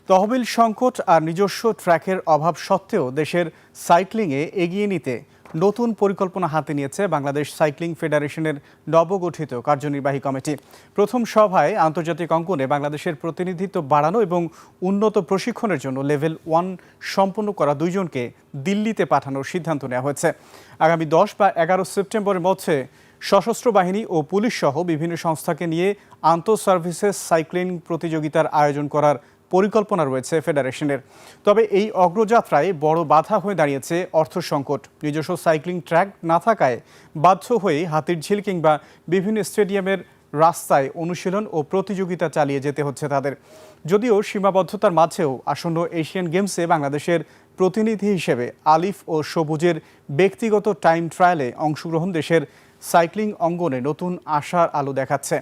তহবিল সংকট আর নিজস্ব ট্র্যাকের অভাব সত্ত্বেও দেশের সাইক্লিংয়ে এগিয়ে নিতে নতুন পরিকল্পনা হাতে নিয়েছে বাংলাদেশ সাইক্লিং ফেডারেশনের নবগঠিত কার্যনির্বাহী কমিটি। প্রথম সভায় আন্তর্জাতিক অঙ্গনে বাংলাদেশের প্রতিনিধিত্ব বাড়ানো এবং উন্নত প্রশিক্ষণের জন্য লেভেল 1 সম্পন্ন করা দুইজনকে দিল্লিতে পাঠানোর সিদ্ধান্ত নেওয়া হয়েছে। আগামী 10 বা 11 সেপ্টেম্বরের মধ্যে সশস্ত্র বাহিনী ও পুলিশ সহ বিভিন্ন সংস্থাকে নিয়ে আন্তঃ সার্ভিসেস সাইক্লিং প্রতিযোগিতার আয়োজন করার পরিকল্পনা রয়েছে ফেডারেশনের। তবে এই অগ্রযাত্রায় বড় বাধা হয়ে দাঁড়িয়েছে অর্থ সংকট। নিজস্ব সাইক্লিং ট্র্যাক না থাকায় বাধ্য হয়ে হাতিরঝিল কিংবা বিভিন্ন স্টেডিয়ামের রাস্তায় অনুশীলন ও প্রতিযোগিতা চালিয়ে যেতে হচ্ছে তাদের। যদিও সীমাবদ্ধতার মাঝেও আসন্ন এশিয়ান গেমসে বাংলাদেশের প্রতিনিধি হিসেবে আলিফ ও সবুজের ব্যক্তিগত টাইম ট্রায়ালে অংশগ্রহণ দেশের সাইক্লিং অঙ্গনে নতুন আশার আলো দেখাচ্ছে।